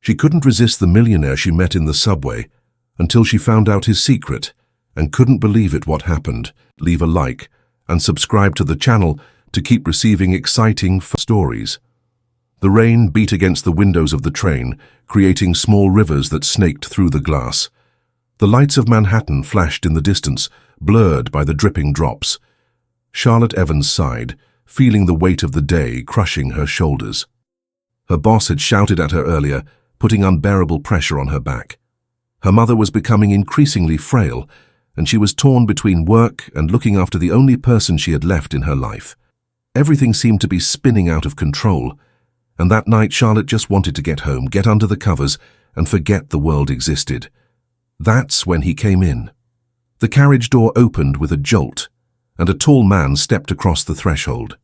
She couldn't resist the millionaire she met in the subway until she found out his secret and couldn't believe it what happened. Leave a like and subscribe to the channel to keep receiving exciting stories. The rain beat against the windows of the train, creating small rivers that snaked through the glass. The lights of Manhattan flashed in the distance, blurred by the dripping drops. Charlotte Evans sighed, feeling the weight of the day crushing her shoulders. Her boss had shouted at her earlier, putting unbearable pressure on her back. Her mother was becoming increasingly frail, and she was torn between work and looking after the only person she had left in her life. Everything seemed to be spinning out of control, and that night Charlotte just wanted to get home, get under the covers, and forget the world existed. That's when he came in. The carriage door opened with a jolt, and a tall man stepped across the threshold.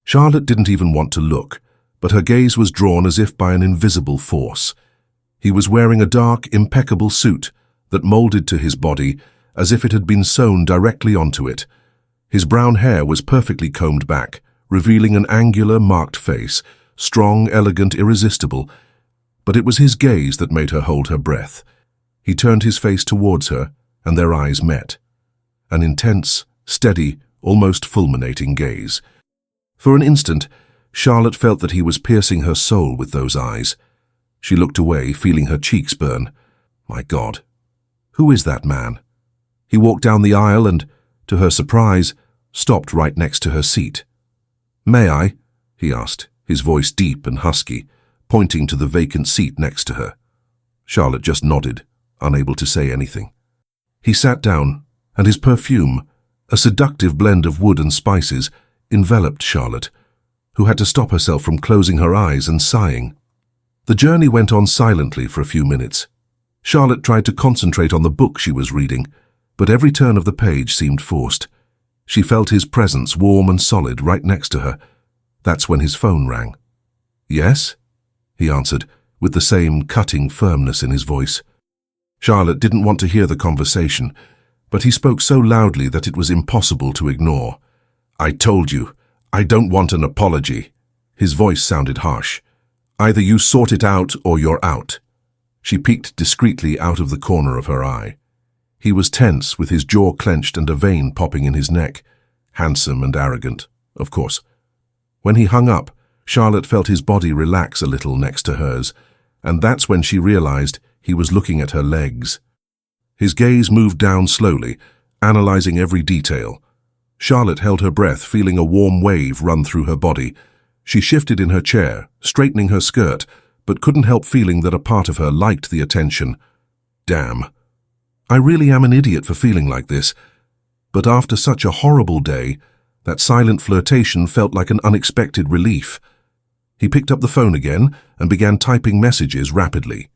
Charlotte didn't even want to look, but her gaze was drawn as if by an invisible force. He was wearing a dark, impeccable suit that molded to his body as if it had been sewn directly onto it. His brown hair was perfectly combed back, revealing an angular, marked face, strong, elegant, irresistible. But it was his gaze that made her hold her breath. He turned his face towards her, and their eyes met. An intense, steady, almost fulminating gaze. For an instant, Charlotte felt that he was piercing her soul with those eyes. She looked away, feeling her cheeks burn. My God, who is that man? He walked down the aisle and, to her surprise, stopped right next to her seat. "May I?" he asked, his voice deep and husky, pointing to the vacant seat next to her. Charlotte just nodded, unable to say anything. He sat down, and his perfume, a seductive blend of wood and spices, enveloped Charlotte, who had to stop herself from closing her eyes and sighing. The journey went on silently for a few minutes. Charlotte tried to concentrate on the book she was reading, but every turn of the page seemed forced. She felt his presence warm and solid right next to her. That's when his phone rang. "Yes?" he answered, with the same cutting firmness in his voice. Charlotte didn't want to hear the conversation, but he spoke so loudly that it was impossible to ignore. "I told you, I don't want an apology." His voice sounded harsh. "Either you sort it out or you're out." She peeked discreetly out of the corner of her eye. He was tense, with his jaw clenched and a vein popping in his neck. Handsome and arrogant, of course. When he hung up, Charlotte felt his body relax a little next to hers, and that's when she realized he was looking at her legs. His gaze moved down slowly, analyzing every detail. Charlotte held her breath, feeling a warm wave run through her body. She shifted in her chair, straightening her skirt, but couldn't help feeling that a part of her liked the attention. Damn. I really am an idiot for feeling like this. But after such a horrible day, that silent flirtation felt like an unexpected relief. He picked up the phone again and began typing messages rapidly.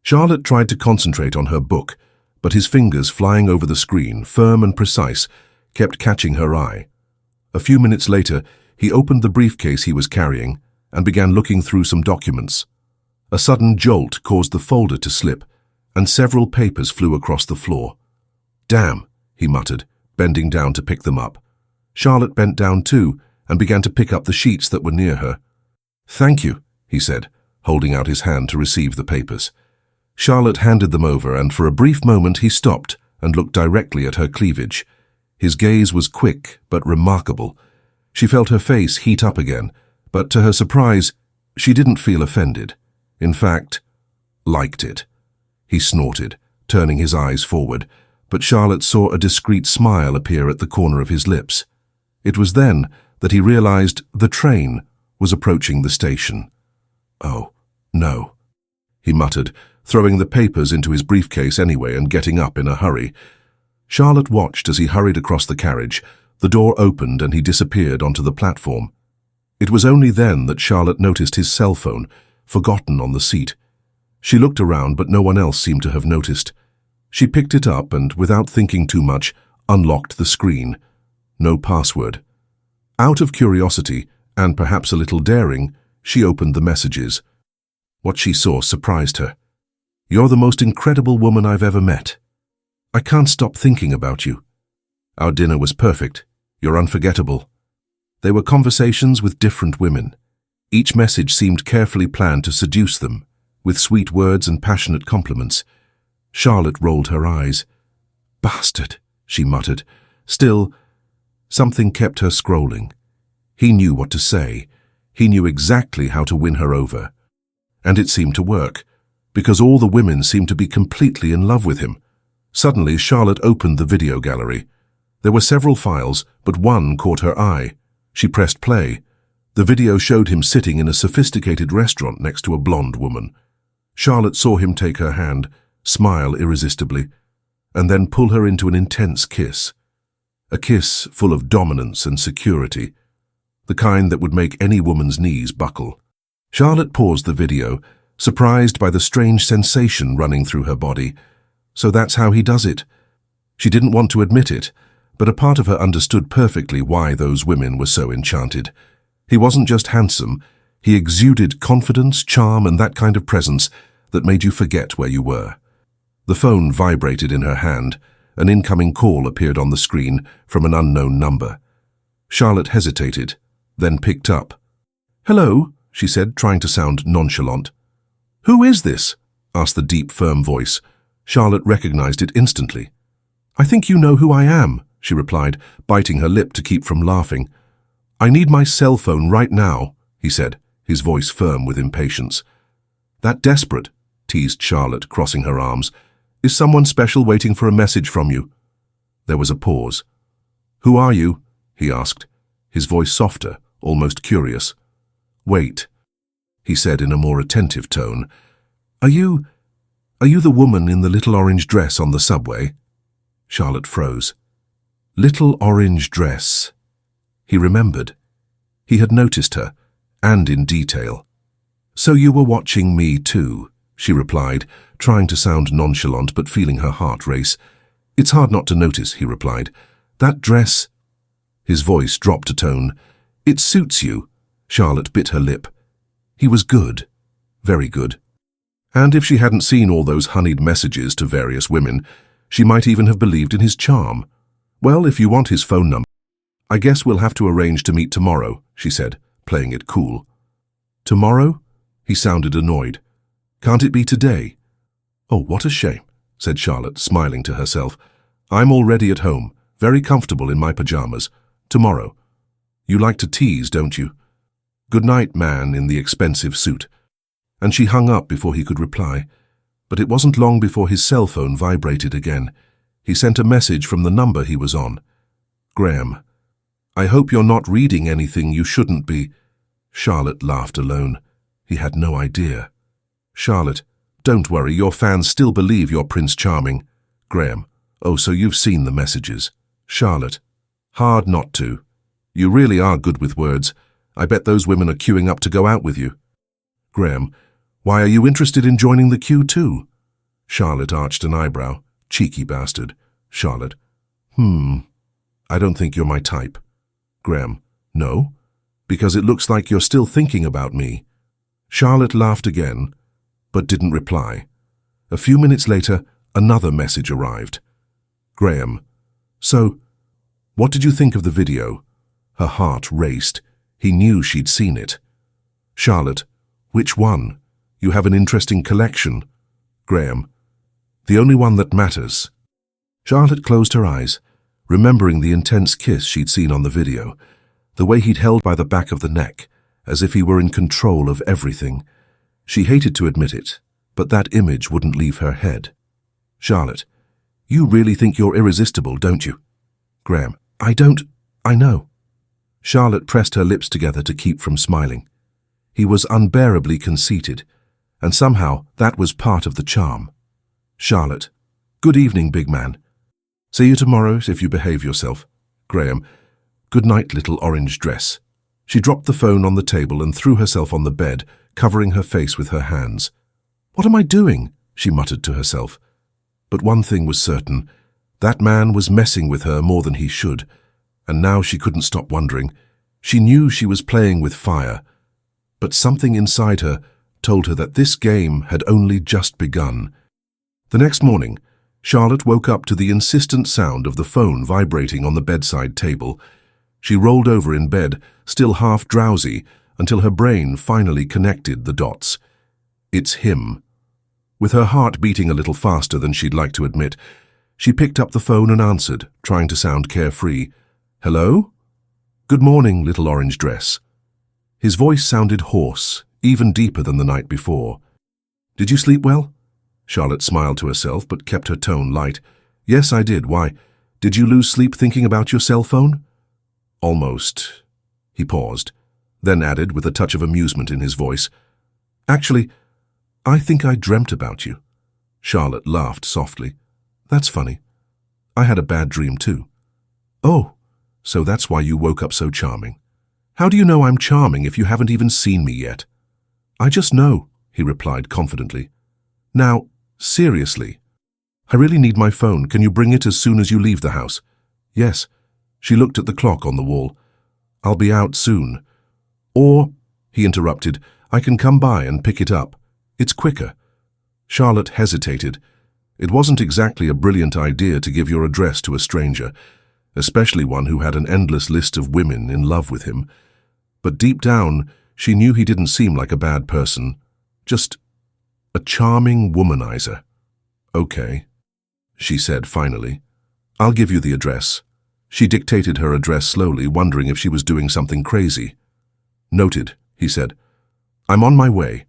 Charlotte tried to concentrate on her book, but his fingers flying over the screen, firm and precise, kept catching her eye. A few minutes later, he opened the briefcase he was carrying and began looking through some documents. A sudden jolt caused the folder to slip, and several papers flew across the floor. "Damn," he muttered, bending down to pick them up. Charlotte bent down too and began to pick up the sheets that were near her. "Thank you," he said, holding out his hand to receive the papers. Charlotte handed them over, and for a brief moment he stopped and looked directly at her cleavage. His gaze was quick but remarkable. She felt her face heat up again, but to her surprise, she didn't feel offended. In fact, liked it. He snorted, turning his eyes forward, but Charlotte saw a discreet smile appear at the corner of his lips. It was then that he realized the train was approaching the station. "Oh, no," he muttered, throwing the papers into his briefcase anyway and getting up in a hurry. Charlotte watched as he hurried across the carriage. The door opened and he disappeared onto the platform. It was only then that Charlotte noticed his cell phone, forgotten on the seat. She looked around, but no one else seemed to have noticed. She picked it up and, without thinking too much, unlocked the screen. No password. Out of curiosity, and perhaps a little daring, she opened the messages. What she saw surprised her. "You're the most incredible woman I've ever met. I can't stop thinking about you. Our dinner was perfect. You're unforgettable." They were conversations with different women. Each message seemed carefully planned to seduce them. with sweet words and passionate compliments. Charlotte rolled her eyes. "Bastard," she muttered. Still, something kept her scrolling. He knew what to say. He knew exactly how to win her over. And it seemed to work, because all the women seemed to be completely in love with him. Suddenly, Charlotte opened the video gallery. There were several files, but one caught her eye. She pressed play. The video showed him sitting in a sophisticated restaurant next to a blonde woman. Charlotte saw him take her hand, smile irresistibly, and then pull her into an intense kiss. A kiss full of dominance and security, the kind that would make any woman's knees buckle. Charlotte paused the video, surprised by the strange sensation running through her body. So that's how he does it. She didn't want to admit it, but a part of her understood perfectly why those women were so enchanted. He wasn't just handsome, he exuded confidence, charm, and that kind of presence that made you forget where you were. The phone vibrated in her hand. An incoming call appeared on the screen from an unknown number. Charlotte hesitated, then picked up. "Hello," she said, trying to sound nonchalant. "Who is this?" asked the deep, firm voice. Charlotte recognized it instantly. "I think you know who I am," she replied, biting her lip to keep from laughing. "I need my cell phone right now," he said, his voice firm with impatience. "That desperate," teased Charlotte, crossing her arms. "Is someone special waiting for a message from you?" There was a pause. "Who are you?" he asked, his voice softer, almost curious. "Wait," he said in a more attentive tone. Are you the woman in the little orange dress on the subway?" Charlotte froze. Little orange dress. He remembered. He had noticed her, and in detail. "So you were watching me too," she replied, trying to sound nonchalant but feeling her heart race. "It's hard not to notice," he replied. "That dress—" His voice dropped a tone. "It suits you." Charlotte bit her lip. He was good. Very good. And if she hadn't seen all those honeyed messages to various women, she might even have believed in his charm. "Well, if you want his phone number, I guess we'll have to arrange to meet tomorrow," she said, playing it cool. "Tomorrow?" He sounded annoyed. "Can't it be today?" "Oh, what a shame," said Charlotte, smiling to herself. "I'm already at home, very comfortable in my pajamas. Tomorrow. You like to tease, don't you? Good night, man in the expensive suit." And she hung up before he could reply. But it wasn't long before his cell phone vibrated again. He sent a message from the number he was on. "Graham, I hope you're not reading anything you shouldn't be." Charlotte laughed alone. He had no idea. "Charlotte, don't worry, your fans still believe you're Prince Charming." Graham, "Oh, so you've seen the messages." Charlotte, "Hard not to. You really are good with words. I bet those women are queuing up to go out with you." Graham, "Why are you interested in joining the queue too?" Charlotte arched an eyebrow. "Cheeky bastard." Charlotte, I don't think you're my type." Graham, "No? Because it looks like you're still thinking about me." Charlotte laughed again, but didn't reply. A few minutes later, another message arrived. Graham, "So, what did you think of the video?" Her heart raced. He knew she'd seen it. Charlotte, "Which one? You have an interesting collection." Graham, "The only one that matters." Charlotte closed her eyes, remembering the intense kiss she'd seen on the video, the way he'd held by the back of the neck, as if he were in control of everything. She hated to admit it, but that image wouldn't leave her head. Charlotte, "You really think you're irresistible, don't you?" Graham, I know." Charlotte pressed her lips together to keep from smiling. He was unbearably conceited, and somehow that was part of the charm. Charlotte, "Good evening, big man. See you tomorrow if you behave yourself." Graham, "Good night, little orange dress." She dropped the phone on the table and threw herself on the bed, covering her face with her hands. "What am I doing?" she muttered to herself. But one thing was certain. That man was messing with her more than he should, and now she couldn't stop wondering. She knew she was playing with fire, but something inside her told her that this game had only just begun. The next morning, Charlotte woke up to the insistent sound of the phone vibrating on the bedside table. She rolled over in bed, still half drowsy, until her brain finally connected the dots. It's him. With her heart beating a little faster than she'd like to admit, she picked up the phone and answered, trying to sound carefree. Hello? Good morning, little orange dress. His voice sounded hoarse, even deeper than the night before. Did you sleep well? Charlotte smiled to herself, but kept her tone light. Yes, I did. Why? Did you lose sleep thinking about your cell phone? Almost. He paused, then added with a touch of amusement in his voice. Actually, I think I dreamt about you. Charlotte laughed softly. That's funny. I had a bad dream too. Oh, so that's why you woke up so charming. How do you know I'm charming if you haven't even seen me yet? I just know, he replied confidently. Now, seriously. I really need my phone. Can you bring it as soon as you leave the house? Yes. She looked at the clock on the wall. I'll be out soon. Or, he interrupted, I can come by and pick it up. It's quicker. Charlotte hesitated. It wasn't exactly a brilliant idea to give your address to a stranger, especially one who had an endless list of women in love with him. But deep down, she knew he didn't seem like a bad person, just a charming womanizer. Okay, she said finally. I'll give you the address. She dictated her address slowly, wondering if she was doing something crazy. Noted, he said. I'm on my way.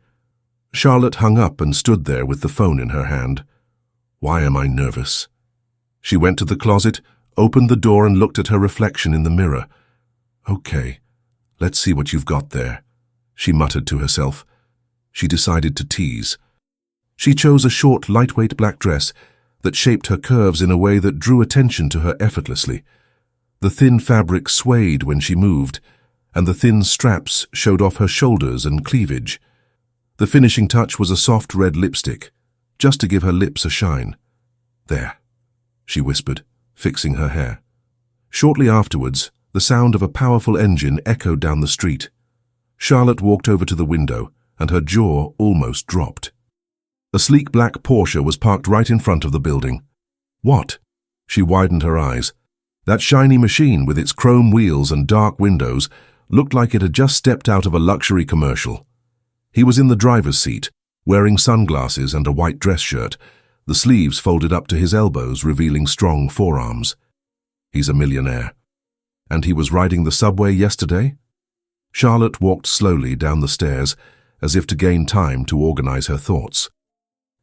Charlotte hung up and stood there with the phone in her hand. Why am I nervous? She went to the closet, opened the door and looked at her reflection in the mirror. Okay, let's see what you've got there, she muttered to herself. She decided to tease. She chose a short, lightweight black dress that shaped her curves in a way that drew attention to her effortlessly. The thin fabric swayed when she moved, and the thin straps showed off her shoulders and cleavage. The finishing touch was a soft red lipstick, just to give her lips a shine. There, she whispered, fixing her hair. Shortly afterwards, the sound of a powerful engine echoed down the street. Charlotte walked over to the window, and her jaw almost dropped. A sleek black Porsche was parked right in front of the building. What? She widened her eyes. That shiny machine with its chrome wheels and dark windows looked like it had just stepped out of a luxury commercial. He was in the driver's seat, wearing sunglasses and a white dress shirt, the sleeves folded up to his elbows, revealing strong forearms. He's a millionaire. And he was riding the subway yesterday? Charlotte walked slowly down the stairs, as if to gain time to organize her thoughts.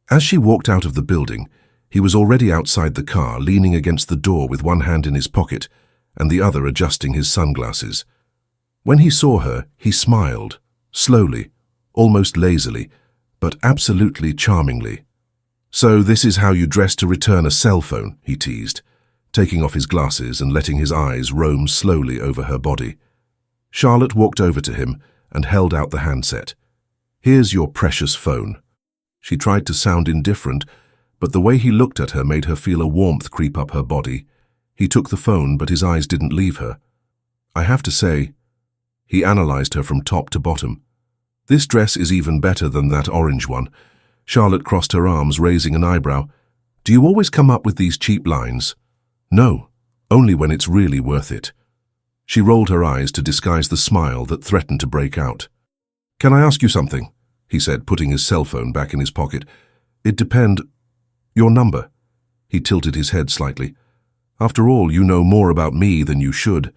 As she walked out of the building, he was already outside the car, leaning against the door with one hand in his pocket and the other adjusting his sunglasses. When he saw her, he smiled, slowly, almost lazily, but absolutely charmingly. So this is how you dress to return a cell phone, he teased, taking off his glasses and letting his eyes roam slowly over her body. Charlotte walked over to him and held out the handset. Here's your precious phone. She tried to sound indifferent, but the way he looked at her made her feel a warmth creep up her body. He took the phone, but his eyes didn't leave her. I have to say, he analyzed her from top to bottom. This dress is even better than that orange one. Charlotte crossed her arms, raising an eyebrow. Do you always come up with these cheap lines? No, only when it's really worth it. She rolled her eyes to disguise the smile that threatened to break out. Can I ask you something? He said, putting his cell phone back in his pocket. It depends. Your number. He tilted his head slightly. After all, you know more about me than you should.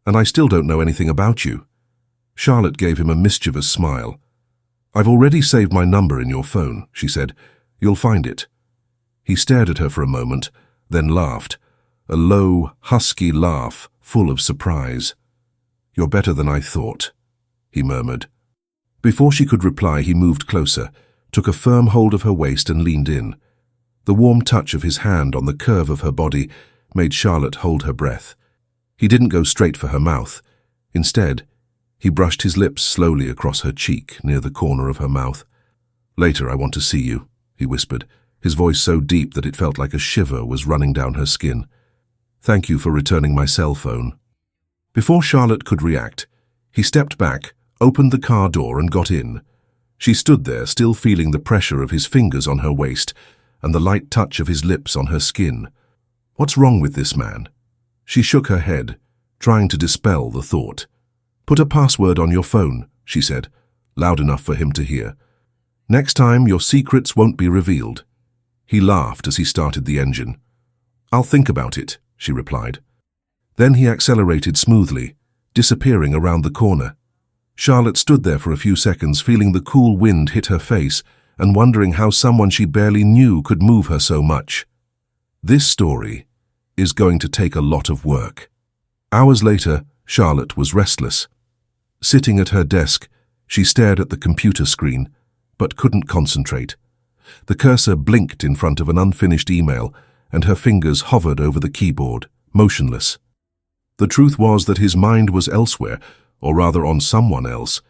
And I still don't know anything about you. Charlotte gave him a mischievous smile. I've already saved my number in your phone, she said. You'll find it. He stared at her for a moment, then laughed, a low, husky laugh full of surprise. You're better than I thought, he murmured. Before she could reply, he moved closer, took a firm hold of her waist and leaned in. The warm touch of his hand on the curve of her body made Charlotte hold her breath. He didn't go straight for her mouth. Instead, he brushed his lips slowly across her cheek near the corner of her mouth. Later, I want to see you, he whispered, his voice so deep that it felt like a shiver was running down her skin. Thank you for returning my cell phone. Before Charlotte could react, he stepped back, opened the car door and got in. She stood there, still feeling the pressure of his fingers on her waist and the light touch of his lips on her skin. What's wrong with this man? She shook her head, trying to dispel the thought. Put a password on your phone, she said, loud enough for him to hear. Next time, your secrets won't be revealed." He laughed as he started the engine. "I'll think about it," she replied. Then he accelerated smoothly, disappearing around the corner. Charlotte stood there for a few seconds, feeling the cool wind hit her face and wondering how someone she barely knew could move her so much. This story is going to take a lot of work. Hours later, Charlotte was restless. Sitting at her desk, she stared at the computer screen, but couldn't concentrate. The cursor blinked in front of an unfinished email, and her fingers hovered over the keyboard, motionless. The truth was that his mind was elsewhere, or rather on someone else.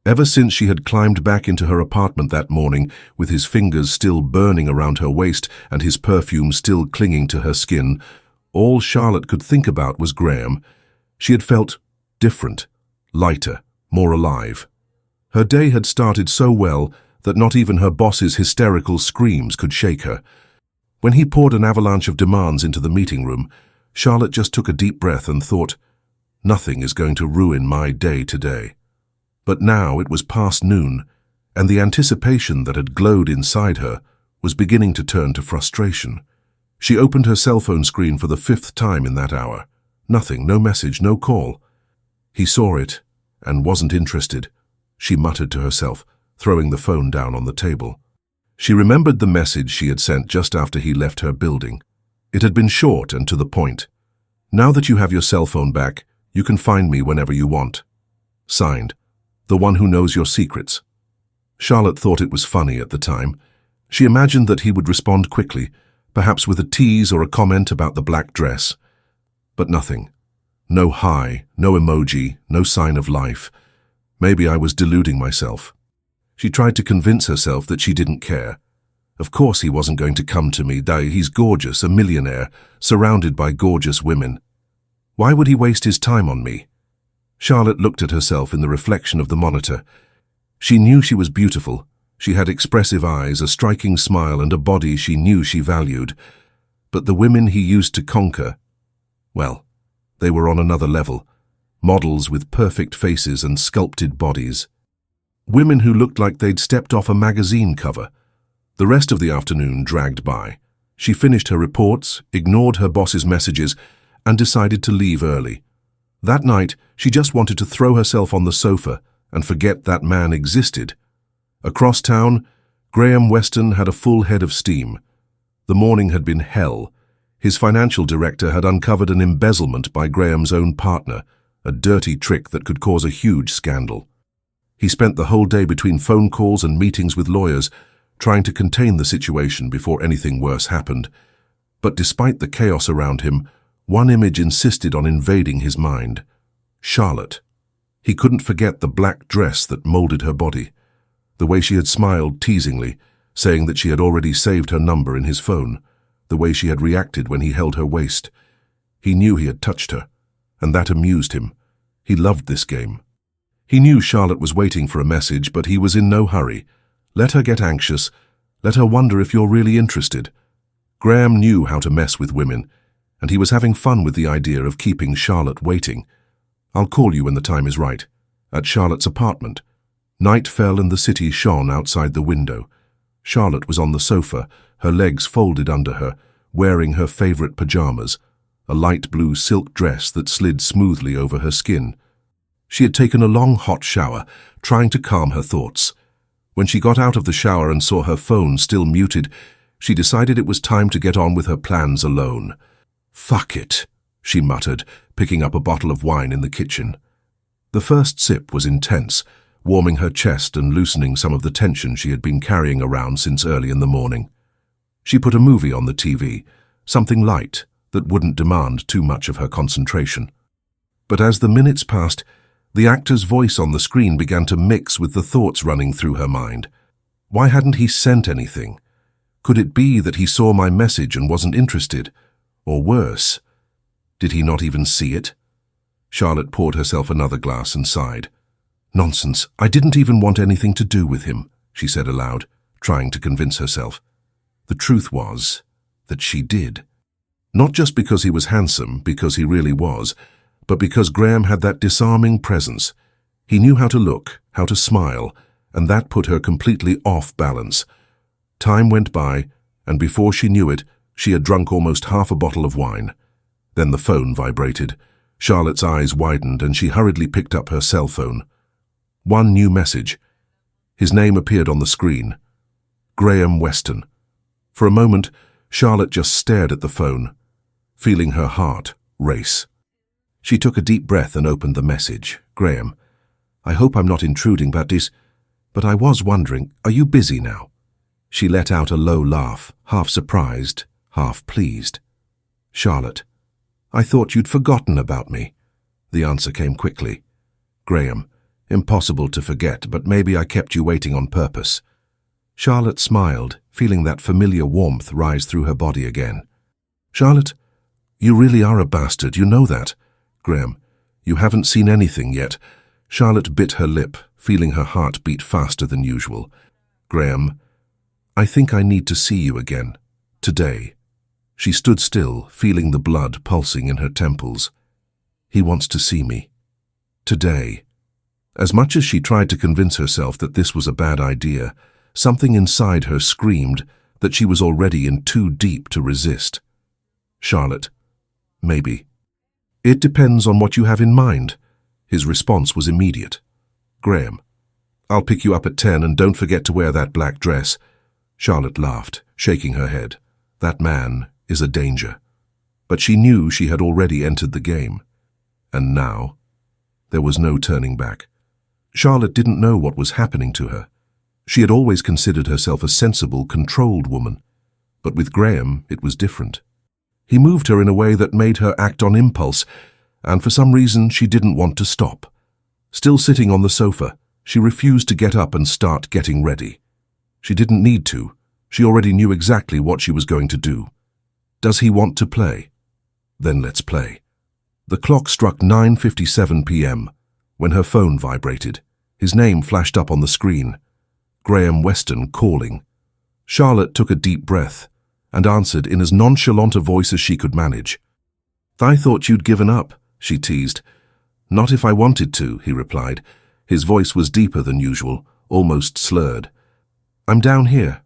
Ever since she had climbed back into her apartment that morning, with his fingers still burning around her waist and his perfume still clinging to her skin, all Charlotte could think about was Graham. She had felt different, lighter, more alive. Her day had started so well that not even her boss's hysterical screams could shake her. When he poured an avalanche of demands into the meeting room, Charlotte just took a deep breath and thought, "Nothing is going to ruin my day today." But now it was past noon, and the anticipation that had glowed inside her was beginning to turn to frustration. She opened her cell phone screen for the 5th time in that hour. Nothing, no message, no call. He saw it and wasn't interested, she muttered to herself, throwing the phone down on the table. She remembered the message she had sent just after he left her building. It had been short and to the point. "Now that you have your cell phone back, you can find me whenever you want. Signed, the one who knows your secrets." Charlotte thought it was funny at the time. She imagined that he would respond quickly, perhaps with a tease or a comment about the black dress. But nothing. No hi, no emoji, no sign of life. Maybe I was deluding myself. She tried to convince herself that she didn't care. Of course he wasn't going to come to me. He's gorgeous, a millionaire, surrounded by gorgeous women. Why would he waste his time on me? Charlotte looked at herself in the reflection of the monitor. She knew she was beautiful. She had expressive eyes, a striking smile, and a body she knew she valued. But the women he used to conquer, well, they were on another level. Models with perfect faces and sculpted bodies. Women who looked like they'd stepped off a magazine cover. The rest of the afternoon dragged by. She finished her reports, ignored her boss's messages, and decided to leave early. That night, she just wanted to throw herself on the sofa and forget that man existed. Across town, Graham Weston had a full head of steam. The morning had been hell. His financial director had uncovered an embezzlement by Graham's own partner, a dirty trick that could cause a huge scandal. He spent the whole day between phone calls and meetings with lawyers, trying to contain the situation before anything worse happened. But despite the chaos around him, one image insisted on invading his mind. Charlotte. He couldn't forget the black dress that molded her body, the way she had smiled teasingly, saying that she had already saved her number in his phone, the way she had reacted when he held her waist. He knew he had touched her, and that amused him. He loved this game. He knew Charlotte was waiting for a message, but he was in no hurry. Let her get anxious. Let her wonder if you're really interested. Graham knew how to mess with women, and he was having fun with the idea of keeping Charlotte waiting. "I'll call you when the time is right." At Charlotte's apartment. Night fell and the city shone outside the window. Charlotte was on the sofa, her legs folded under her, wearing her favorite pajamas, a light blue silk dress that slid smoothly over her skin. She had taken a long hot shower, trying to calm her thoughts. When she got out of the shower and saw her phone still muted, she decided it was time to get on with her plans alone. "Fuck it," she muttered, picking up a bottle of wine in the kitchen. The first sip was intense, warming her chest and loosening some of the tension she had been carrying around since early in the morning. She put a movie on the TV, something light that wouldn't demand too much of her concentration. But as the minutes passed, the actor's voice on the screen began to mix with the thoughts running through her mind. Why hadn't he sent anything? Could it be that he saw my message and wasn't interested? Or worse, did he not even see it? Charlotte poured herself another glass and sighed. "Nonsense, I didn't even want anything to do with him," she said aloud, trying to convince herself. The truth was that she did. Not just because he was handsome, because he really was, but because Graham had that disarming presence. He knew how to look, how to smile, and that put her completely off balance. Time went by, and before she knew it, she had drunk almost half a bottle of wine. Then the phone vibrated. Charlotte's eyes widened, and she hurriedly picked up her cell phone. One new message. His name appeared on the screen. Graham Weston. For a moment, Charlotte just stared at the phone, feeling her heart race. She took a deep breath and opened the message. Graham, I hope I'm not intruding, but I was wondering, are you busy now? She let out a low laugh, half surprised, half pleased. Charlotte, I thought you'd forgotten about me. The answer came quickly. Graham, impossible to forget, but maybe I kept you waiting on purpose. Charlotte smiled, feeling that familiar warmth rise through her body again. Charlotte, you really are a bastard, you know that. Graham, you haven't seen anything yet. Charlotte bit her lip, feeling her heart beat faster than usual. Graham, I think I need to see you again. Today. She stood still, feeling the blood pulsing in her temples. He wants to see me. Today. As much as she tried to convince herself that this was a bad idea, something inside her screamed that she was already in too deep to resist. Charlotte, maybe. It depends on what you have in mind. His response was immediate. Graham, I'll pick you up at 10 and don't forget to wear that black dress. Charlotte laughed, shaking her head. That man is a danger. But she knew she had already entered the game. And now, there was no turning back. Charlotte didn't know what was happening to her. She had always considered herself a sensible, controlled woman. But with Graham, it was different. He moved her in a way that made her act on impulse, and for some reason she didn't want to stop. Still sitting on the sofa, she refused to get up and start getting ready. She didn't need to. She already knew exactly what she was going to do. Does he want to play? Then let's play. The clock struck 9:57 p.m. when her phone vibrated. His name flashed up on the screen. Graham Weston calling. Charlotte took a deep breath and answered in as nonchalant a voice as she could manage. I thought you'd given up, she teased. Not if I wanted to, he replied. His voice was deeper than usual, almost slurred. I'm down here.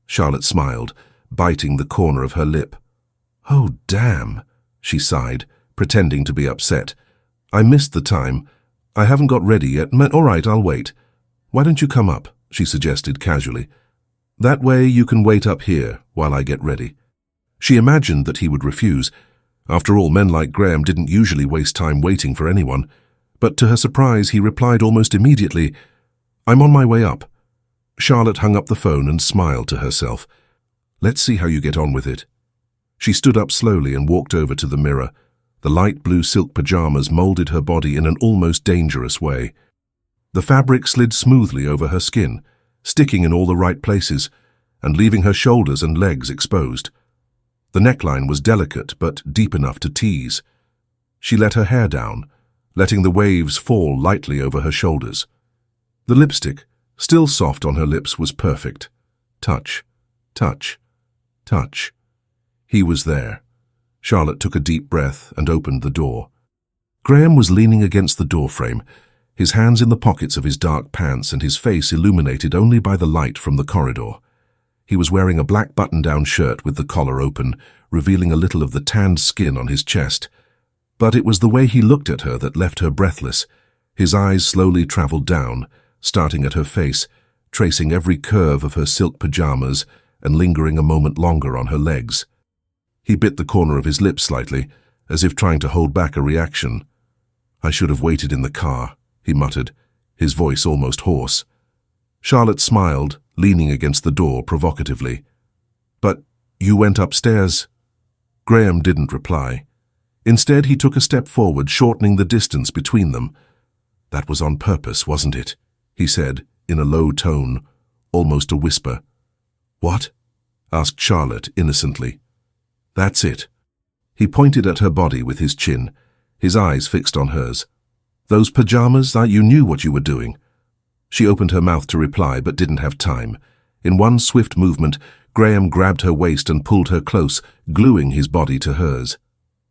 Charlotte smiled, biting the corner of her lip. Oh, damn, she sighed, pretending to be upset. I missed the time. I haven't got ready yet. All right, I'll wait. Why don't you come up, she suggested casually. That way you can wait up here while I get ready. She imagined that he would refuse. After all, men like Graham didn't usually waste time waiting for anyone. But to her surprise, he replied almost immediately, I'm on my way up. Charlotte hung up the phone and smiled to herself. Let's see how you get on with it. She stood up slowly and walked over to the mirror. The light blue silk pajamas molded her body in an almost dangerous way. The fabric slid smoothly over her skin, sticking in all the right places, and leaving her shoulders and legs exposed. The neckline was delicate but deep enough to tease. She let her hair down, letting the waves fall lightly over her shoulders. The lipstick, still soft on her lips, was perfect. Touch, touch, touch. He was there. Charlotte took a deep breath and opened the door. Graham was leaning against the doorframe, his hands in the pockets of his dark pants and his face illuminated only by the light from the corridor. He was wearing a black button-down shirt with the collar open, revealing a little of the tanned skin on his chest. But it was the way he looked at her that left her breathless. His eyes slowly traveled down, starting at her face, tracing every curve of her silk pajamas and lingering a moment longer on her legs. He bit the corner of his lip slightly, as if trying to hold back a reaction. I should have waited in the car, he muttered, his voice almost hoarse. Charlotte smiled, leaning against the door provocatively. But you went upstairs? Graham didn't reply. Instead, he took a step forward, shortening the distance between them. That was on purpose, wasn't it? He said, in a low tone, almost a whisper. What? Asked Charlotte innocently. That's it. He pointed at her body with his chin, his eyes fixed on hers. Those pajamas, you knew what you were doing. She opened her mouth to reply, but didn't have time. In one swift movement, Graham grabbed her waist and pulled her close, gluing his body to hers.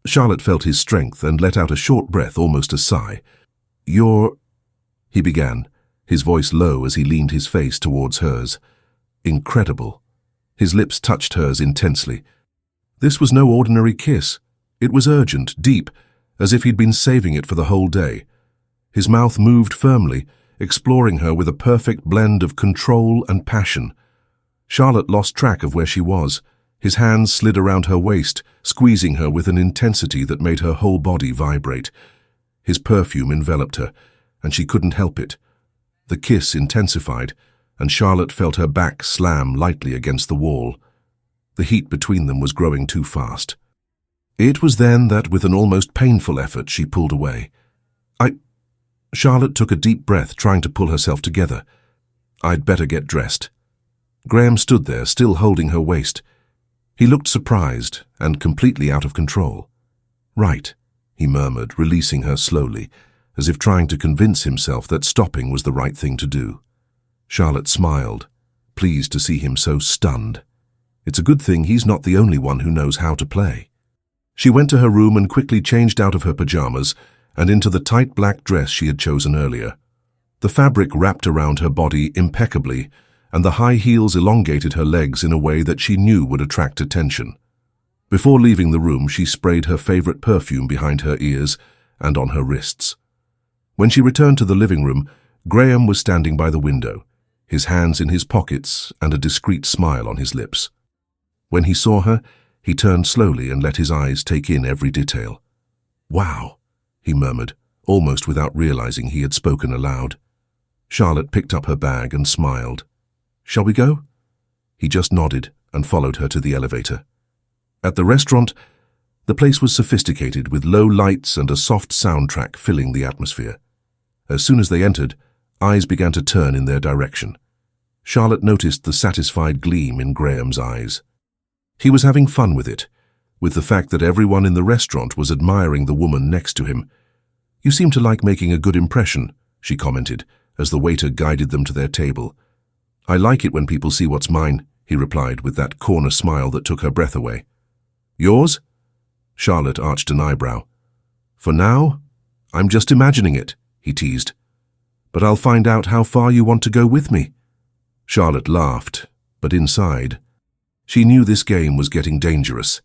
Charlotte felt his strength and let out a short breath, almost a sigh. He began, his voice low as he leaned his face towards hers. Incredible. His lips touched hers intensely. This was no ordinary kiss. It was urgent, deep, as if he'd been saving it for the whole day. His mouth moved firmly, exploring her with a perfect blend of control and passion. Charlotte lost track of where she was. His hands slid around her waist, squeezing her with an intensity that made her whole body vibrate. His perfume enveloped her, and she couldn't help it. The kiss intensified, and Charlotte felt her back slam lightly against the wall. The heat between them was growing too fast. It was then that, with an almost painful effort, she pulled away. Charlotte took a deep breath, trying to pull herself together. I'd better get dressed. Graham stood there, still holding her waist. He looked surprised and completely out of control. Right, he murmured, releasing her slowly, as if trying to convince himself that stopping was the right thing to do. Charlotte smiled, pleased to see him so stunned. It's a good thing he's not the only one who knows how to play. She went to her room and quickly changed out of her pajamas and into the tight black dress she had chosen earlier. The fabric wrapped around her body impeccably, and the high heels elongated her legs in a way that she knew would attract attention. Before leaving the room, she sprayed her favorite perfume behind her ears and on her wrists. When she returned to the living room, Graham was standing by the window, his hands in his pockets and a discreet smile on his lips. When he saw her, he turned slowly and let his eyes take in every detail. "Wow," he murmured, almost without realizing he had spoken aloud. Charlotte picked up her bag and smiled. "Shall we go?" He just nodded and followed her to the elevator. At the restaurant, the place was sophisticated with low lights and a soft soundtrack filling the atmosphere. As soon as they entered, eyes began to turn in their direction. Charlotte noticed the satisfied gleam in Graham's eyes. He was having fun with it, with the fact that everyone in the restaurant was admiring the woman next to him. "You seem to like making a good impression," she commented, as the waiter guided them to their table. "I like it when people see what's mine," he replied with that corner smile that took her breath away. "Yours?" Charlotte arched an eyebrow. "For now, I'm just imagining it," he teased. "But I'll find out how far you want to go with me." Charlotte laughed, but inside, she knew this game was getting dangerous.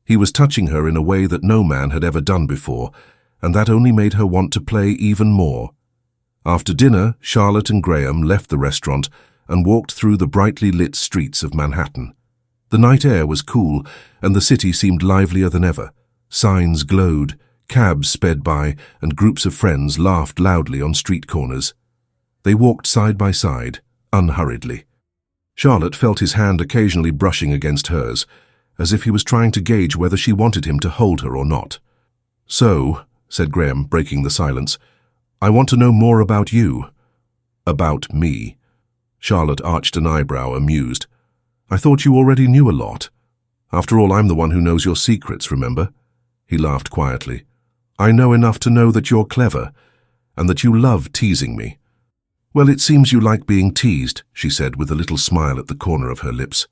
He was touching her in a way that no man had ever done before, and that only made her want to play even more. After dinner, Charlotte and Graham left the restaurant and walked through the brightly lit streets of Manhattan. The night air was cool, and the city seemed livelier than ever. Signs glowed, cabs sped by, and groups of friends laughed loudly on street corners. They walked side by side, unhurriedly. Charlotte felt his hand occasionally brushing against hers, as if he was trying to gauge whether she wanted him to hold her or not. "So," said Graham, breaking the silence, "I want to know more about you." "About me?" Charlotte arched an eyebrow, amused. "I thought you already knew a lot. After all, I'm the one who knows your secrets, remember?" He laughed quietly. "I know enough to know that you're clever, and that you love teasing me." "Well, it seems you like being teased," she said with a little smile at the corner of her lips.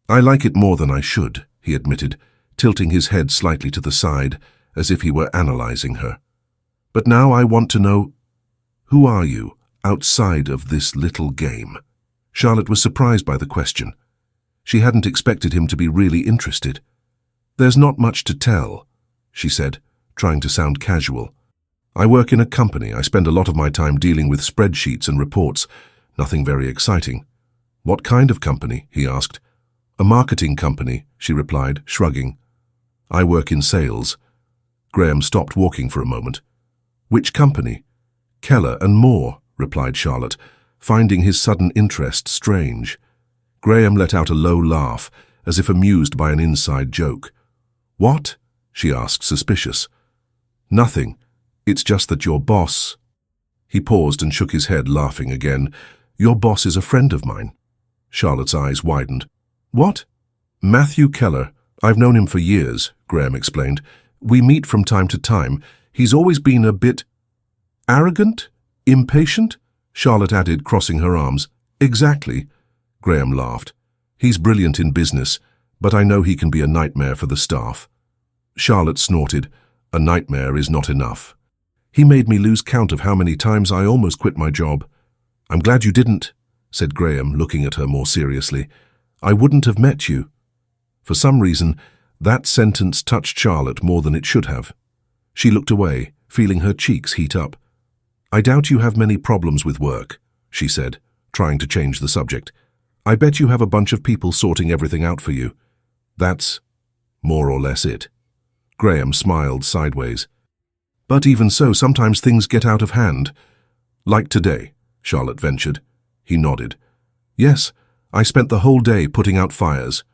"I like it more than I should," he admitted, tilting his head slightly to the side, as if he were analyzing her. "But now I want to know, who are you outside of this little game?" Charlotte was surprised by the question. She hadn't expected him to be really interested. "There's not much to tell," she said, trying to sound casual. "I work in a company. I spend a lot of my time dealing with spreadsheets and reports. Nothing very exciting." "What kind of company?" he asked. "A marketing company," she replied, shrugging. "I work in sales." Graham stopped walking for a moment. "Which company?" "Keller and Moore," replied Charlotte, finding his sudden interest strange. Graham let out a low laugh, as if amused by an inside joke. "What?" she asked, suspicious. "Nothing. It's just that your boss—" He paused and shook his head, laughing again. "Your boss is a friend of mine." Charlotte's eyes widened. "What?" "Matthew Keller. I've known him for years," Graham explained. "We meet from time to time. He's always been a bit arrogant? Impatient?" Charlotte added, crossing her arms. "Exactly." Graham laughed. "He's brilliant in business, but I know he can be a nightmare for the staff." Charlotte snorted. "A nightmare is not enough. He made me lose count of how many times I almost quit my job." "I'm glad you didn't," said Graham, looking at her more seriously. "I wouldn't have met you." For some reason, that sentence touched Charlotte more than it should have. She looked away, feeling her cheeks heat up. "I doubt you have many problems with work," she said, trying to change the subject. "I bet you have a bunch of people sorting everything out for you. That's more or less it." Graham smiled sideways. "But even so, sometimes things get out of hand." "Like today," Charlotte ventured. He nodded. "Yes, I spent the whole day putting out fires."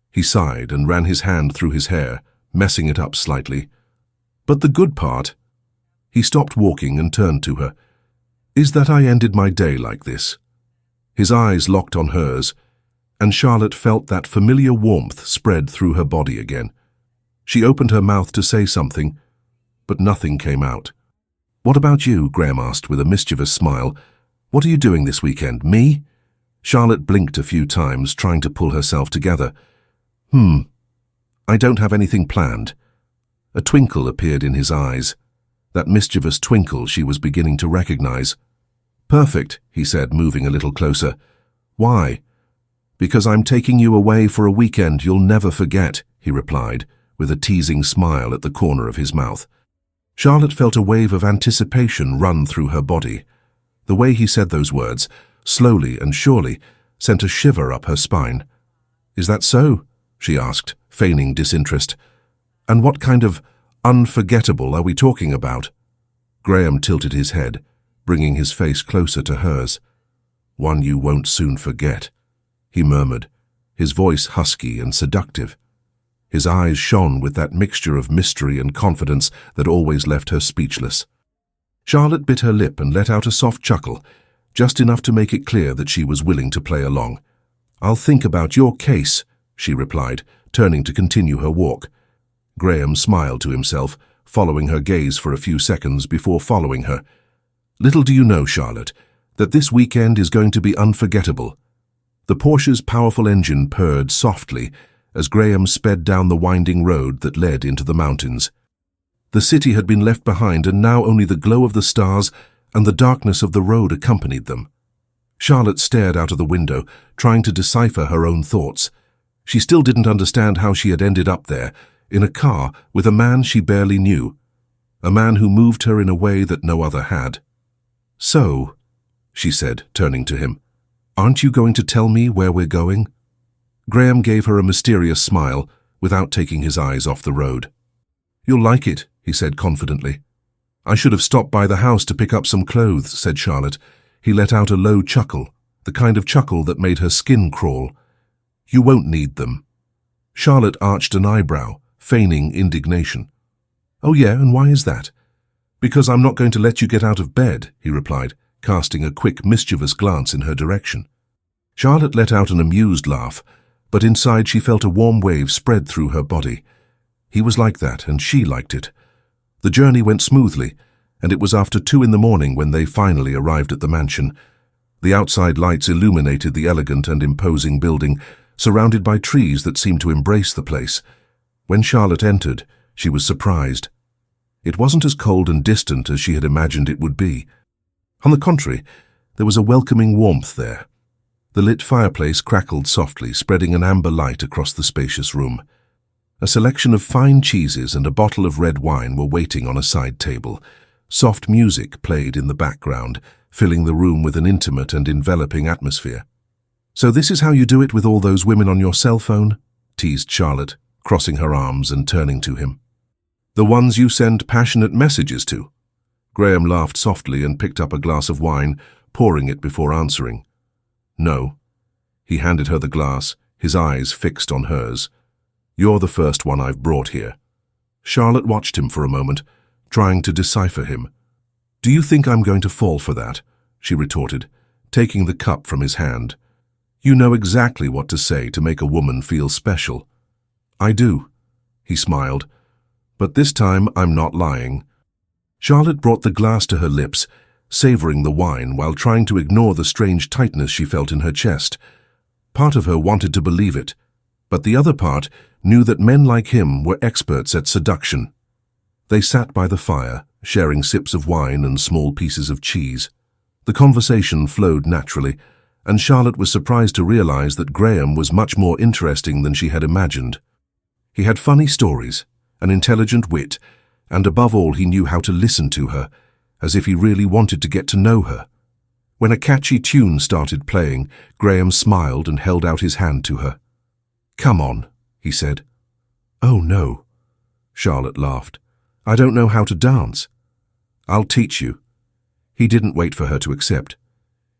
He sighed and ran his hand through his hair, messing it up slightly. "But the good part—" He stopped walking and turned to her. "Is that I ended my day like this." His eyes locked on hers, and Charlotte felt that familiar warmth spread through her body again. She opened her mouth to say something, but nothing came out. "What about you?" Graham asked with a mischievous smile. "What are you doing this weekend? Me?" Charlotte blinked a few times, trying to pull herself together. I don't have anything planned." A twinkle appeared in his eyes, that mischievous twinkle she was beginning to recognize. "Perfect," he said, moving a little closer. "Why?" "Because I'm taking you away for a weekend you'll never forget," he replied, with a teasing smile at the corner of his mouth. Charlotte felt a wave of anticipation run through her body. The way he said those words, slowly and surely, sent a shiver up her spine. "Is that so?" she asked, feigning disinterest. "And what kind of unforgettable are we talking about?" Graham tilted his head, bringing his face closer to hers. "One you won't soon forget," he murmured, his voice husky and seductive. His eyes shone with that mixture of mystery and confidence that always left her speechless. Charlotte bit her lip and let out a soft chuckle, just enough to make it clear that she was willing to play along. "I'll think about your case," she replied, turning to continue her walk. Graham smiled to himself, following her gaze for a few seconds before following her. "Little do you know, Charlotte, that this weekend is going to be unforgettable." The Porsche's powerful engine purred softly as Graham sped down the winding road that led into the mountains. The city had been left behind, and now only the glow of the stars and the darkness of the road accompanied them. Charlotte stared out of the window, trying to decipher her own thoughts. She still didn't understand how she had ended up there, in a car with a man she barely knew, a man who moved her in a way that no other had. "So," she said, turning to him, "aren't you going to tell me where we're going?" Graham gave her a mysterious smile, without taking his eyes off the road. "You'll like it," he said confidently. "I should have stopped by the house to pick up some clothes," said Charlotte. He let out a low chuckle, the kind of chuckle that made her skin crawl. "You won't need them." Charlotte arched an eyebrow, feigning indignation. "Oh yeah, and why is that?" "Because I'm not going to let you get out of bed," he replied, casting a quick, mischievous glance in her direction. Charlotte let out an amused laugh, but inside she felt a warm wave spread through her body. He was like that, and she liked it. The journey went smoothly, and it was after 2 in the morning when they finally arrived at the mansion. The outside lights illuminated the elegant and imposing building, surrounded by trees that seemed to embrace the place. When Charlotte entered, she was surprised. It wasn't as cold and distant as she had imagined it would be. On the contrary, there was a welcoming warmth there. The lit fireplace crackled softly, spreading an amber light across the spacious room. A selection of fine cheeses and a bottle of red wine were waiting on a side table. Soft music played in the background, filling the room with an intimate and enveloping atmosphere. "So this is how you do it with all those women on your cell phone?" teased Charlotte, crossing her arms and turning to him. "The ones you send passionate messages to?" Graham laughed softly and picked up a glass of wine, pouring it before answering. "No." He handed her the glass, his eyes fixed on hers. "You're the first one I've brought here." Charlotte watched him for a moment, trying to decipher him. "Do you think I'm going to fall for that?" she retorted, taking the cup from his hand. "You know exactly what to say to make a woman feel special." "I do," he smiled, "but this time I'm not lying." Charlotte brought the glass to her lips, savoring the wine while trying to ignore the strange tightness she felt in her chest. Part of her wanted to believe it, but the other part knew that men like him were experts at seduction. They sat by the fire, sharing sips of wine and small pieces of cheese. The conversation flowed naturally, and Charlotte was surprised to realize that Graham was much more interesting than she had imagined. He had funny stories, an intelligent wit, and above all he knew how to listen to her, as if he really wanted to get to know her. When a catchy tune started playing, Graham smiled and held out his hand to her. "Come on," he said. "Oh no," Charlotte laughed. "I don't know how to dance." "I'll teach you." He didn't wait for her to accept.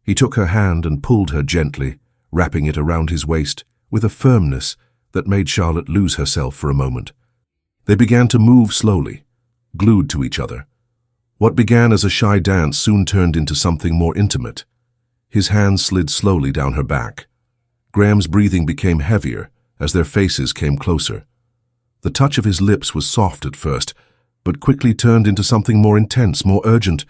He took her hand and pulled her gently, wrapping it around his waist with a firmness that made Charlotte lose herself for a moment. They began to move slowly, glued to each other. What began as a shy dance soon turned into something more intimate. His hands slid slowly down her back. Graham's breathing became heavier as their faces came closer. The touch of his lips was soft at first, but quickly turned into something more intense, more urgent.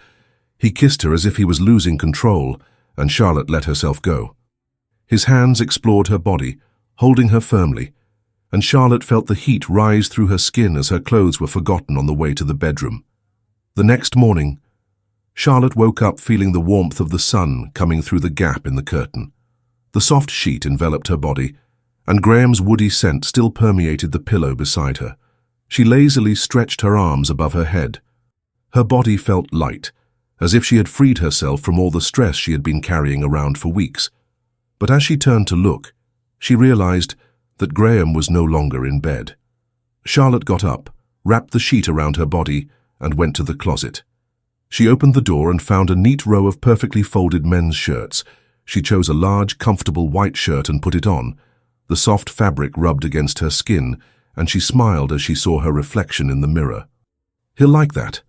He kissed her as if he was losing control, and Charlotte let herself go. His hands explored her body, holding her firmly, and Charlotte felt the heat rise through her skin as her clothes were forgotten on the way to the bedroom. The next morning, Charlotte woke up feeling the warmth of the sun coming through the gap in the curtain. The soft sheet enveloped her body, and Graham's woody scent still permeated the pillow beside her. She lazily stretched her arms above her head. Her body felt light, as if she had freed herself from all the stress she had been carrying around for weeks. But as she turned to look, she realized that Graham was no longer in bed. Charlotte got up, wrapped the sheet around her body, and went to the closet. She opened the door and found a neat row of perfectly folded men's shirts. She chose a large, comfortable white shirt and put it on. The soft fabric rubbed against her skin, and she smiled as she saw her reflection in the mirror. "He'll like that."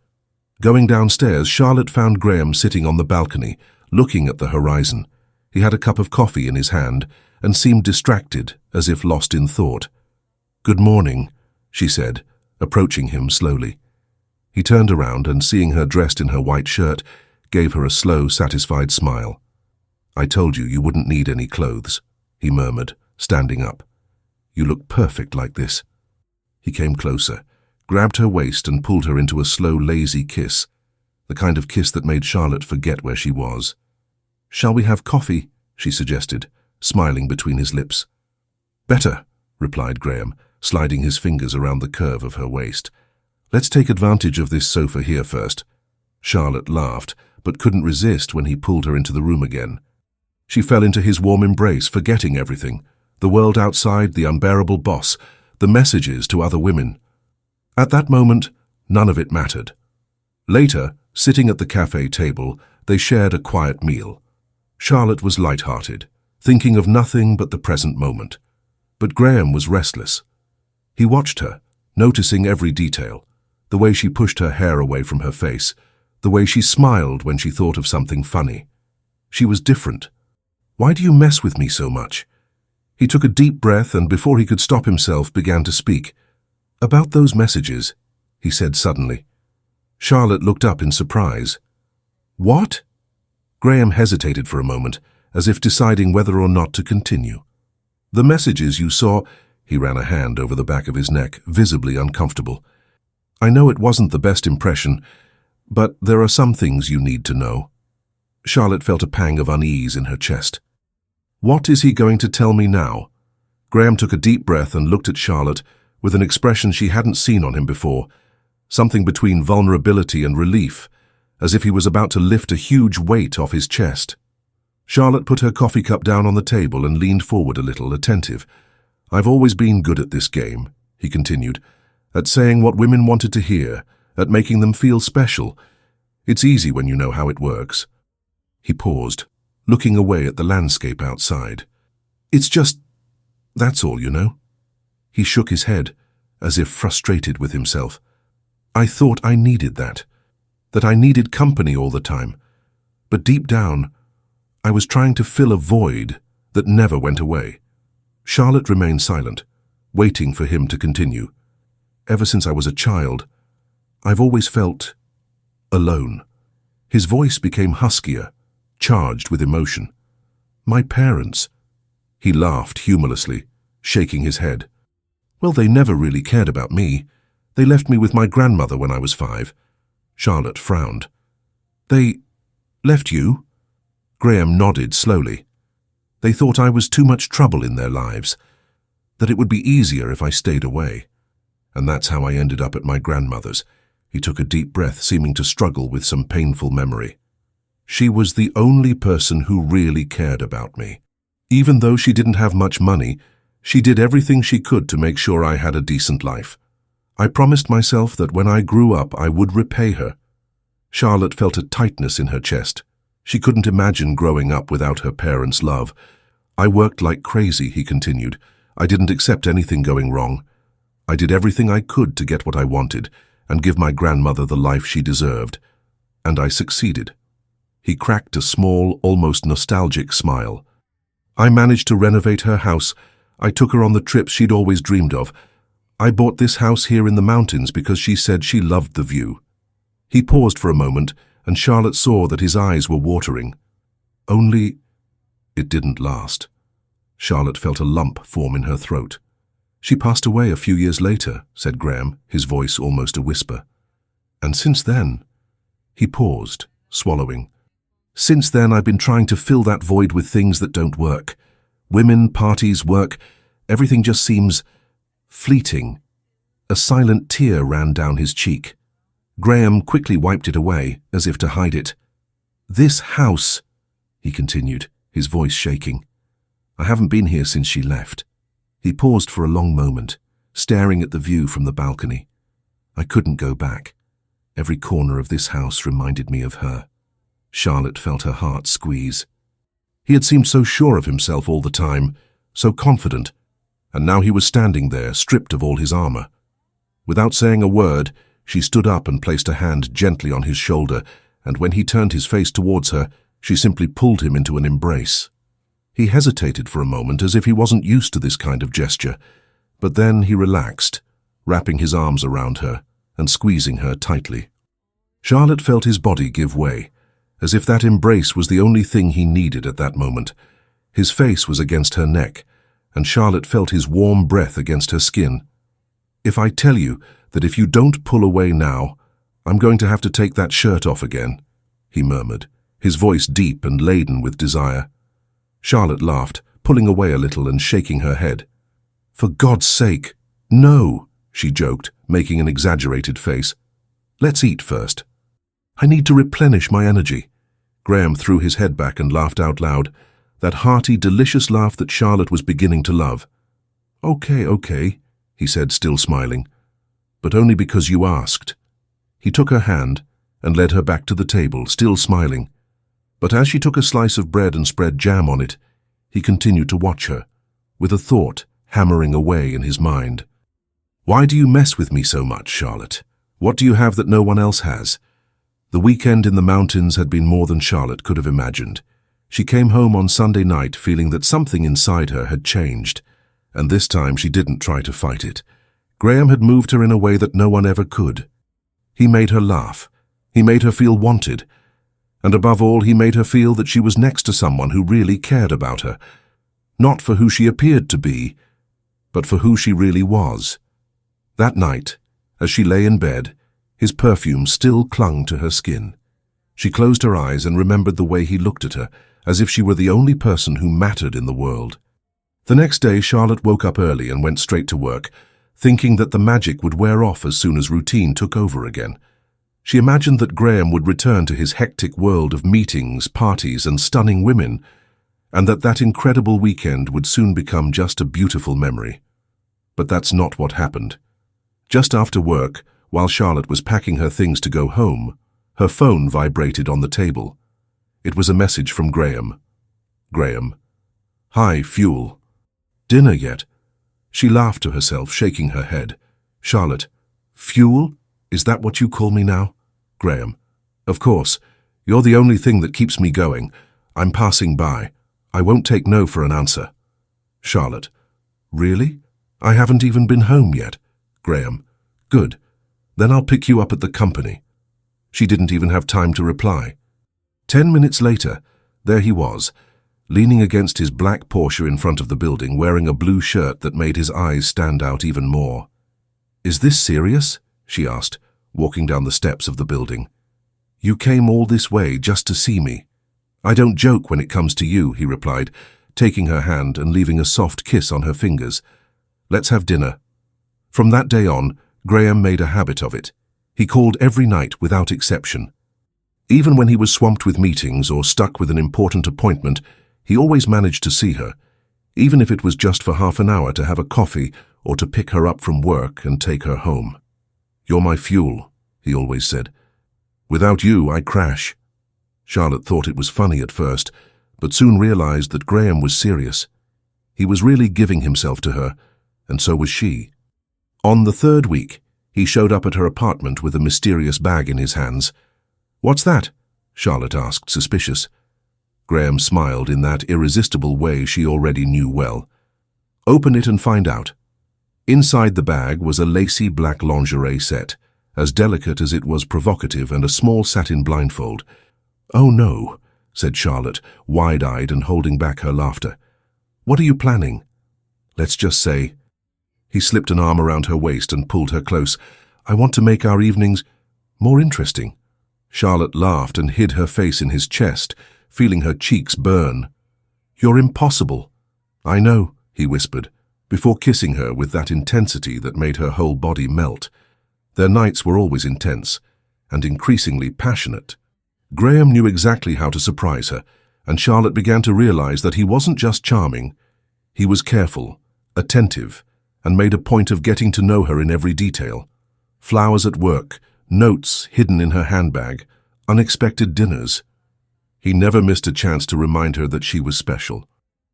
Going downstairs, Charlotte found Graham sitting on the balcony, looking at the horizon. He had a cup of coffee in his hand and seemed distracted, as if lost in thought. "Good morning," she said, approaching him slowly. He turned around and, seeing her dressed in her white shirt, gave her a slow, satisfied smile. "I told you wouldn't need any clothes," he murmured, standing up. "You look perfect like this." He came closer, grabbed her waist and pulled her into a slow, lazy kiss, the kind of kiss that made Charlotte forget where she was. "Shall we have coffee?" she suggested, smiling between his lips. "Better," replied Graham, sliding his fingers around the curve of her waist. "Let's take advantage of this sofa here first." Charlotte laughed, but couldn't resist when he pulled her into the room again. She fell into his warm embrace, forgetting everything. The world outside, the unbearable boss, the messages to other women. At that moment, none of it mattered. Later, sitting at the cafe table, they shared a quiet meal. Charlotte was light-hearted, thinking of nothing but the present moment. But Graham was restless. He watched her, noticing every detail. The way she pushed her hair away from her face, the way she smiled when she thought of something funny. She was different. "Why do you mess with me so much?" He took a deep breath and, before he could stop himself, began to speak. "About those messages," he said suddenly. Charlotte looked up in surprise. "What?" Graham hesitated for a moment, as if deciding whether or not to continue. "The messages you saw," he ran a hand over the back of his neck, visibly uncomfortable. "I know it wasn't the best impression, but there are some things you need to know." Charlotte felt a pang of unease in her chest. "What is he going to tell me now?" Graham took a deep breath and looked at Charlotte with an expression she hadn't seen on him before, something between vulnerability and relief, as if he was about to lift a huge weight off his chest. Charlotte put her coffee cup down on the table and leaned forward a little, attentive. "I've always been good at this game," he continued, "at saying what women wanted to hear, at making them feel special. It's easy when you know how it works." He paused, looking away at the landscape outside. "It's just, that's all, you know." He shook his head, as if frustrated with himself. "I thought I needed that I needed company all the time. But deep down, I was trying to fill a void that never went away." Charlotte remained silent, waiting for him to continue. "Ever since I was a child, I've always felt alone." His voice became huskier, charged with emotion. "My parents," he laughed humorlessly, shaking his head. "Well, they never really cared about me. They left me with my grandmother when I was 5. Charlotte frowned. "They left you?" Graham nodded slowly. They thought I was too much trouble in their lives, that it would be easier if I stayed away. And that's how I ended up at my grandmother's. He took a deep breath, seeming to struggle with some painful memory. She was the only person who really cared about me. Even though she didn't have much money, she did everything she could to make sure I had a decent life. I promised myself that when I grew up, I would repay her. Charlotte felt a tightness in her chest. She couldn't imagine growing up without her parents' love. I worked like crazy, he continued. I didn't accept anything going wrong. I did everything I could to get what I wanted and give my grandmother the life she deserved. And I succeeded. He cracked a small, almost nostalgic smile. I managed to renovate her house. I took her on the trips she'd always dreamed of. I bought this house here in the mountains because she said she loved the view. He paused for a moment, and Charlotte saw that his eyes were watering. Only, it didn't last. Charlotte felt a lump form in her throat. She passed away a few years later, said Graham, his voice almost a whisper. And since then, he paused, swallowing. Since then, I've been trying to fill that void with things that don't work. Women, parties, work, everything just seems fleeting. A silent tear ran down his cheek. Graham quickly wiped it away, as if to hide it. This house, he continued, his voice shaking. I haven't been here since she left. He paused for a long moment, staring at the view from the balcony. I couldn't go back. Every corner of this house reminded me of her. Charlotte felt her heart squeeze. He had seemed so sure of himself all the time, so confident, and now he was standing there, stripped of all his armor. Without saying a word, she stood up and placed a hand gently on his shoulder, and when he turned his face towards her, she simply pulled him into an embrace. He hesitated for a moment as if he wasn't used to this kind of gesture, but then he relaxed, wrapping his arms around her and squeezing her tightly. Charlotte felt his body give way, as if that embrace was the only thing he needed at that moment. His face was against her neck, and Charlotte felt his warm breath against her skin. If I tell you that if you don't pull away now, I'm going to have to take that shirt off again, he murmured, his voice deep and laden with desire. Charlotte laughed, pulling away a little and shaking her head. For God's sake, no, she joked, making an exaggerated face. Let's eat first. I need to replenish my energy. Graham threw his head back and laughed out loud, that hearty, delicious laugh that Charlotte was beginning to love. Okay, he said, still smiling, but only because you asked. He took her hand and led her back to the table, still smiling. But as she took a slice of bread and spread jam on it, he continued to watch her, with a thought hammering away in his mind. Why do you mess with me so much, Charlotte? What do you have that no one else has? The weekend in the mountains had been more than Charlotte could have imagined. She came home on Sunday night feeling that something inside her had changed, and this time she didn't try to fight it. Graham had moved her in a way that no one ever could. He made her laugh. He made her feel wanted. And above all, he made her feel that she was next to someone who really cared about her, not for who she appeared to be, but for who she really was. That night, as she lay in bed, his perfume still clung to her skin. She closed her eyes and remembered the way he looked at her, as if she were the only person who mattered in the world. The next day, Charlotte woke up early and went straight to work, thinking that the magic would wear off as soon as routine took over again. She imagined that Graham would return to his hectic world of meetings, parties, and stunning women, and that incredible weekend would soon become just a beautiful memory. But that's not what happened. Just after work, while Charlotte was packing her things to go home, her phone vibrated on the table. It was a message from Graham. Graham. Hi, Fuel. Dinner yet? She laughed to herself, shaking her head. Charlotte. Fuel? Is that what you call me now? Graham. Of course. You're the only thing that keeps me going. I'm passing by. I won't take no for an answer. Charlotte. Really? I haven't even been home yet. Graham. Good. Then I'll pick you up at the company. She didn't even have time to reply. 10 minutes later, there he was, leaning against his black Porsche in front of the building, wearing a blue shirt that made his eyes stand out even more. Is this serious? She asked, walking down the steps of the building. You came all this way just to see me. "I don't joke when it comes to you," he replied, taking her hand and leaving a soft kiss on her fingers. "Let's have dinner." From that day on, Graham made a habit of it. He called every night without exception. Even when he was swamped with meetings or stuck with an important appointment, he always managed to see her, even if it was just for half an hour to have a coffee or to pick her up from work and take her home. "You're my fuel," he always said. "Without you, I crash." Charlotte thought it was funny at first, but soon realized that Graham was serious. He was really giving himself to her, and so was she. On the third week, he showed up at her apartment with a mysterious bag in his hands. "What's that?" Charlotte asked, suspicious. Graham smiled in that irresistible way she already knew well. "Open it and find out." Inside the bag was a lacy black lingerie set, as delicate as it was provocative, and a small satin blindfold. "Oh no," said Charlotte, wide-eyed and holding back her laughter. "What are you planning?" "Let's just say—" He slipped an arm around her waist and pulled her close. "I want to make our evenings more interesting." Charlotte laughed and hid her face in his chest, feeling her cheeks burn. "You're impossible." "I know," he whispered, before kissing her with that intensity that made her whole body melt. Their nights were always intense and increasingly passionate. Graham knew exactly how to surprise her, and Charlotte began to realize that he wasn't just charming. He was careful, attentive, and made a point of getting to know her in every detail. Flowers at work, notes hidden in her handbag, unexpected dinners. He never missed a chance to remind her that she was special.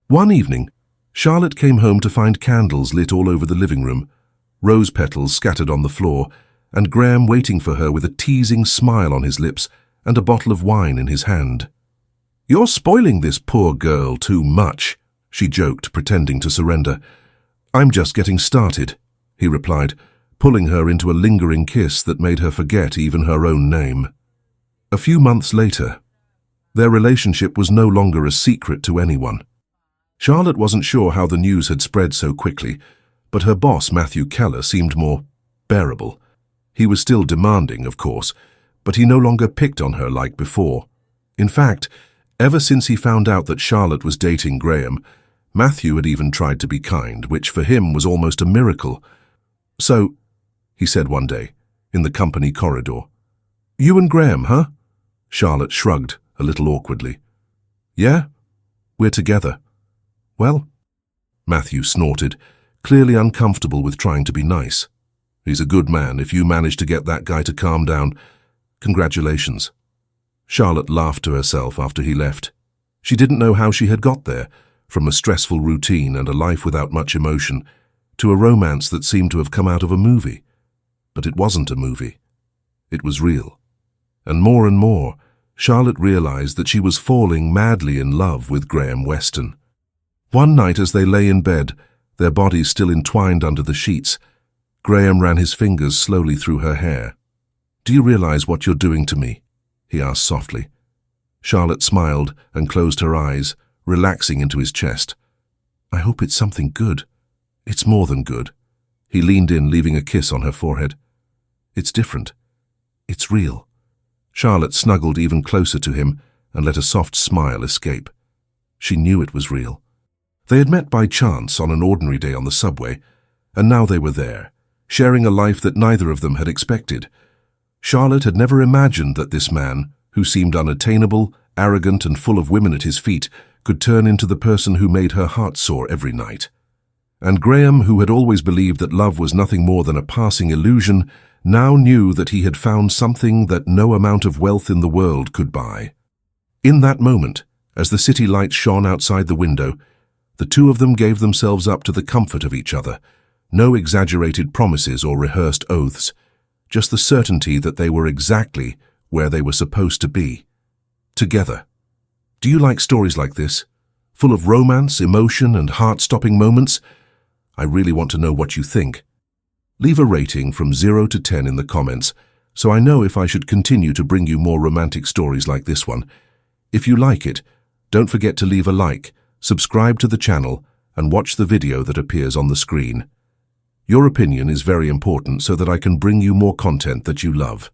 One evening, Charlotte came home to find candles lit all over the living room, rose petals scattered on the floor, and Graham waiting for her with a teasing smile on his lips and a bottle of wine in his hand. "You're spoiling this poor girl too much," she joked, pretending to surrender. "I'm just getting started," he replied, pulling her into a lingering kiss that made her forget even her own name. A few months later, their relationship was no longer a secret to anyone. Charlotte wasn't sure how the news had spread so quickly, but her boss, Matthew Keller, seemed more bearable. He was still demanding, of course, but he no longer picked on her like before. In fact, ever since he found out that Charlotte was dating Graham, Matthew had even tried to be kind, which for him was almost a miracle. "So," he said one day, in the company corridor. "You and Graham, huh?" Charlotte shrugged, a little awkwardly. "Yeah, we're together." "Well," Matthew snorted, clearly uncomfortable with trying to be nice. "He's a good man. If you manage to get that guy to calm down, congratulations." Charlotte laughed to herself after he left. She didn't know how she had got there, from a stressful routine and a life without much emotion, to a romance that seemed to have come out of a movie. But it wasn't a movie. It was real. And more, Charlotte realized that she was falling madly in love with Graham Weston. One night as they lay in bed, their bodies still entwined under the sheets, Graham ran his fingers slowly through her hair. "Do you realize what you're doing to me?" he asked softly. Charlotte smiled and closed her eyes, relaxing into his chest. "I hope it's something good." "It's more than good." He leaned in, leaving a kiss on her forehead. "It's different. It's real." Charlotte snuggled even closer to him and let a soft smile escape. She knew it was real. They had met by chance on an ordinary day on the subway, and now they were there, sharing a life that neither of them had expected. Charlotte had never imagined that this man, who seemed unattainable, arrogant, and full of women at his feet, could turn into the person who made her heart soar every night. And Graham, who had always believed that love was nothing more than a passing illusion, now knew that he had found something that no amount of wealth in the world could buy. In that moment, as the city lights shone outside the window, the two of them gave themselves up to the comfort of each other. No exaggerated promises or rehearsed oaths, just the certainty that they were exactly where they were supposed to be, together. Do you like stories like this, full of romance, emotion, and heart-stopping moments? I really want to know what you think. Leave a rating from 0 to 10 in the comments, so I know if I should continue to bring you more romantic stories like this one. If you like it, don't forget to leave a like, subscribe to the channel, and watch the video that appears on the screen. Your opinion is very important so that I can bring you more content that you love.